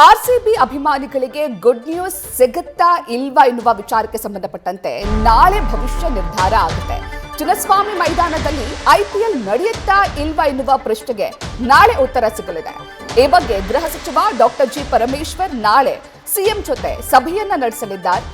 RCB ಅಭಿಮಾನಿಗಳಿಗೆ good news ಸಿಗುತ್ತಾ ಇಲ್ವಾ ಎನ್ನುವ ವಿಚಾರಕ್ಕೆ ಸಂಬಂಧಪಟ್ಟಂತೆ ನಾಳೆ ಭವಿಷ್ಯ ನಿರ್ಧಾರ ಆಗುತ್ತೆ. ಚಿನ್ನಸ್ವಾಮಿ ಮೈದಾನದಲ್ಲಿ ಐಪಿಎಲ್ ನಡೆಯುತ್ತಾ ಇಲ್ವಾ ಎನ್ನುವ ಪ್ರಶ್ನೆಗೆ ನಾಳೆ ಉತ್ತರ ಸಿಗಲಿದೆ. ಈ ಬಗ್ಗೆ ಗೃಹ ಸಚಿವ ಡಾಕ್ಟರ್ ಜಿ ಪರಮೇಶ್ವರ್ ನಾಳೆ ಸಿಎಂ ಜೊತೆ ಸಭೆಯನ್ನ ನಡೆಸಲಿದ್ದಾರೆ.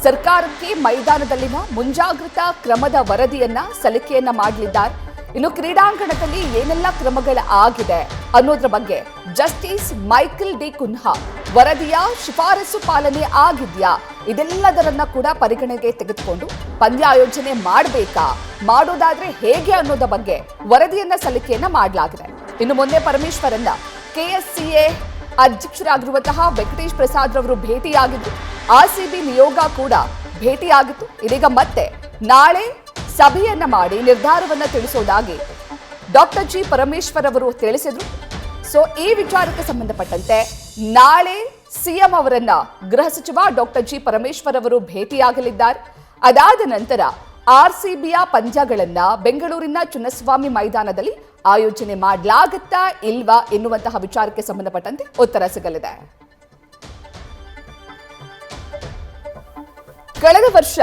ಸರ್ಕಾರಕ್ಕೆ ಮೈದಾನದಲ್ಲಿನ ಮುಂಜಾಗ್ರತಾ ಕ್ರಮದ ವರದಿಯನ್ನ ಸಲ್ಲಿಕೆಯನ್ನ ಮಾಡಲಿದ್ದಾರೆ. ಇನ್ನು ಕ್ರೀಡಾಂಗಣದಲ್ಲಿ ಏನೆಲ್ಲ ಕ್ರಮಗಳ ಆಗಿದೆ ಅನ್ನೋದ್ರ ಬಗ್ಗೆ ಜಸ್ಟಿಸ್ ಮೈಕಲ್ ಡಿ ಕುನ್ಹಾ ವರದಿಯ ಶಿಫಾರಸು ಪಾಲನೆ ಆಗಿದ್ಯಾ ಇದೆಲ್ಲದರನ್ನ ಕೂಡ ಪರಿಗಣನೆಗೆ ತೆಗೆದುಕೊಂಡು ಪಂದ್ಯ ಆಯೋಜನೆ ಮಾಡಬೇಕಾ, ಮಾಡೋದಾದ್ರೆ ಹೇಗೆ ಅನ್ನೋದ ಬಗ್ಗೆ ವರದಿಯನ್ನ ಸಲ್ಲಿಕೆಯನ್ನ ಮಾಡಲಾಗಿದೆ. ಇನ್ನು ಮೊನ್ನೆ ಪರಮೇಶ್ವರನ್ನ ಕೆಎಸ್ಸಿಎ ಅಧ್ಯಕ್ಷರಾಗಿರುವಂತಹ ವೆಂಕಟೇಶ್ ಪ್ರಸಾದ್ ರವರು ಭೇಟಿಯಾಗಿದ್ದು, ಆರ್ಸಿಬಿ ನಿಯೋಗ ಕೂಡ ಭೇಟಿಯಾಗಿತ್ತು. ಇದೀಗ ಮತ್ತೆ ನಾಳೆ ಸಭೆಯನ್ನ ಮಾಡಿ ನಿರ್ಧಾರವನ್ನ ತಿಳಿಸೋದಾಗಿ ಡಾಕ್ಟರ್ ಜಿ ಪರಮೇಶ್ವರ್ ಅವರು ತಿಳಿಸಿದ್ರು. ಸೊ ಈ ವಿಚಾರಕ್ಕೆ ಸಂಬಂಧಪಟ್ಟಂತೆ ನಾಳೆ ಸಿಎಂ ಅವರನ್ನ ಗೃಹ ಸಚಿವ ಡಾಕ್ಟರ್ ಜಿ ಪರಮೇಶ್ವರ್ ಅವರು ಭೇಟಿಯಾಗಲಿದ್ದಾರೆ. ಅದಾದ ನಂತರ ಆರ್ಸಿಬಿಯ ಪಂದ್ಯಗಳನ್ನ ಬೆಂಗಳೂರಿನ ಚಿನ್ನಸ್ವಾಮಿ ಮೈದಾನದಲ್ಲಿ ಆಯೋಜನೆ ಮಾಡಲಾಗುತ್ತಾ ಇಲ್ವಾ ಎನ್ನುವಂತಹ ವಿಚಾರಕ್ಕೆ ಸಂಬಂಧಪಟ್ಟಂತೆ ಉತ್ತರ ಸಿಗಲಿದೆ. ಕಳೆದ ವರ್ಷ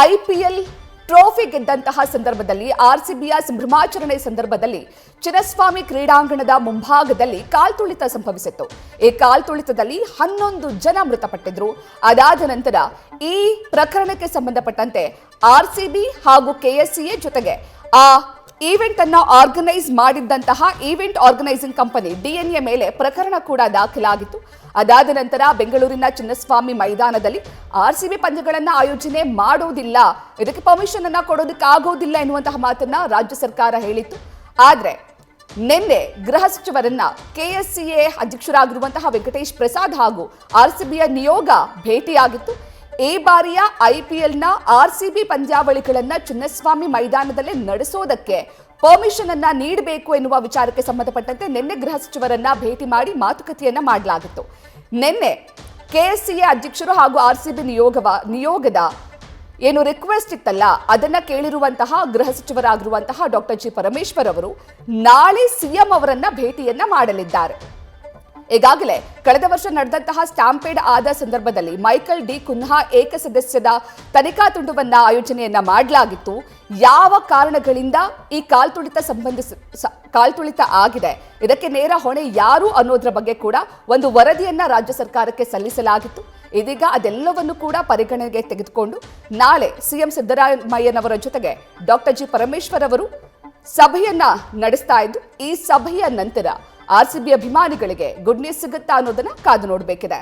ಐಪಿಎಲ್ ಟ್ರೋಫಿ ಗೆದ್ದಂತಹ ಸಂದರ್ಭದಲ್ಲಿ ಆರ್ಸಿಬಿಯ ಸಂಭ್ರಮಾಚರಣೆ ಸಂದರ್ಭದಲ್ಲಿ ಚಿನ್ನಸ್ವಾಮಿ ಕ್ರೀಡಾಂಗಣದ ಮುಂಭಾಗದಲ್ಲಿ ಕಾಲ್ತುಳಿತ ಸಂಭವಿಸಿತ್ತು. ಈ ಕಾಲ್ತುಳಿತದಲ್ಲಿ 11 ಜನ ಮೃತಪಟ್ಟಿದ್ರು. ಅದಾದ ನಂತರ ಈ ಪ್ರಕರಣಕ್ಕೆ ಸಂಬಂಧಪಟ್ಟಂತೆ ಆರ್ಸಿಬಿ ಹಾಗೂ ಕೆಎಸ್ಸಿಎ ಜೊತೆಗೆ ಆ ಈವೆಂಟ್ ಅನ್ನ ಆರ್ಗನೈಸ್ ಮಾಡಿದ್ದಂತಹ ಈವೆಂಟ್ ಆರ್ಗನೈಸಿಂಗ್ ಕಂಪನಿ ಡಿಎನ್ಎ ಮೇಲೆ ಪ್ರಕರಣ ಕೂಡ ದಾಖಲಾಗಿತ್ತು. ಅದಾದ ನಂತರ ಬೆಂಗಳೂರಿನ ಚಿನ್ನಸ್ವಾಮಿ ಮೈದಾನದಲ್ಲಿ ಆರ್ಸಿಬಿ ಪಂದ್ಯಗಳನ್ನ ಆಯೋಜನೆ ಮಾಡೋದಿಲ್ಲ, ಇದಕ್ಕೆ ಪರ್ಮಿಷನ್ ಅನ್ನ ಕೊಡೋದಕ್ಕಾಗೋದಿಲ್ಲ ಎನ್ನುವಂತಹ ಮಾತನ್ನ ರಾಜ್ಯ ಸರ್ಕಾರ ಹೇಳಿತ್ತು. ಆದ್ರೆ ನಿನ್ನೆ ಗೃಹ ಸಚಿವರನ್ನ ಕೆಎಸ್ಸಿಎ ಅಧ್ಯಕ್ಷರಾಗಿರುವಂತಹ ವೆಂಕಟೇಶ್ ಪ್ರಸಾದ್ ಹಾಗೂ ಆರ್ಸಿಬಿಯ ನಿಯೋಗ ಭೇಟಿಯಾಗಿತ್ತು. ಈ ಬಾರಿಯ ಐಪಿಎಲ್ನ ಆರ್ಸಿಬಿ ಪಂದ್ಯಾವಳಿಗಳನ್ನ ಚಿನ್ನಸ್ವಾಮಿ ಮೈದಾನದಲ್ಲೇ ನಡೆಸೋದಕ್ಕೆ ಪರ್ಮಿಷನ್ ಅನ್ನ ನೀಡಬೇಕು ಎನ್ನುವ ವಿಚಾರಕ್ಕೆ ಸಂಬಂಧಪಟ್ಟಂತೆ ನಿನ್ನೆ ಗೃಹ ಸಚಿವರನ್ನ ಭೇಟಿ ಮಾಡಿ ಮಾತುಕತೆಯನ್ನ ಮಾಡಲಾಗಿತ್ತು. ನಿನ್ನೆ ಕೆಎಸ್ಸಿಎ ಅಧ್ಯಕ್ಷರು ಹಾಗೂ ಆರ್ಸಿಬಿ ನಿಯೋಗದ ಏನು ರಿಕ್ವೆಸ್ಟ್ ಇತ್ತಲ್ಲ ಅದನ್ನ ಕೇಳಿರುವಂತಹ ಗೃಹ ಸಚಿವರಾಗಿರುವಂತಹ ಡಾಕ್ಟರ್ ಜಿ ಪರಮೇಶ್ವರ್ ಅವರು ನಾಳೆ ಸಿಎಂ ಅವರನ್ನ ಭೇಟಿಯನ್ನ ಮಾಡಲಿದ್ದಾರೆ. ಈಗಾಗಲೇ ಕಳೆದ ವರ್ಷ ನಡೆದಂತಹ ಸ್ಟಾಂಪೇಡ್ ಆದ ಸಂದರ್ಭದಲ್ಲಿ ಮೈಕಲ್ ಡಿ ಕುನ್ಹಾ ಏಕಸದಸ್ಯದ ತನಿಖಾ ತಂಡವನ್ನ ಆಯೋಜನೆಯನ್ನ ಮಾಡಲಾಗಿತ್ತು. ಯಾವ ಕಾರಣಗಳಿಂದ ಈ ಕಾಲ್ತುಳಿತ ಆಗಿದೆ, ಇದಕ್ಕೆ ನೇರ ಹೊಣೆ ಯಾರು ಅನ್ನೋದ್ರ ಬಗ್ಗೆ ಕೂಡ ಒಂದು ವರದಿಯನ್ನ ರಾಜ್ಯ ಸರ್ಕಾರಕ್ಕೆ ಸಲ್ಲಿಸಲಾಗಿತ್ತು. ಇದೀಗ ಅದೆಲ್ಲವನ್ನು ಕೂಡ ಪರಿಗಣನೆಗೆ ತೆಗೆದುಕೊಂಡು ನಾಳೆ ಸಿಎಂ ಸಿದ್ದರಾಮಯ್ಯನವರ ಜೊತೆಗೆ ಡಾಕ್ಟರ್ ಜಿ ಪರಮೇಶ್ವರ್ ಅವರು ಸಭೆಯನ್ನ ನಡೆಸ್ತಾ ಇದ್ದು, ಈ ಸಭೆಯ ನಂತರ ಆರ್ಸಿಬಿ ಅಭಿಮಾನಿಗಳಿಗೆ ಗುಡ್ ನ್ಯೂಸ್ ಸಿಗುತ್ತಾ ಅನ್ನೋದನ್ನ ಕಾದು ನೋಡಬೇಕಿದೆ.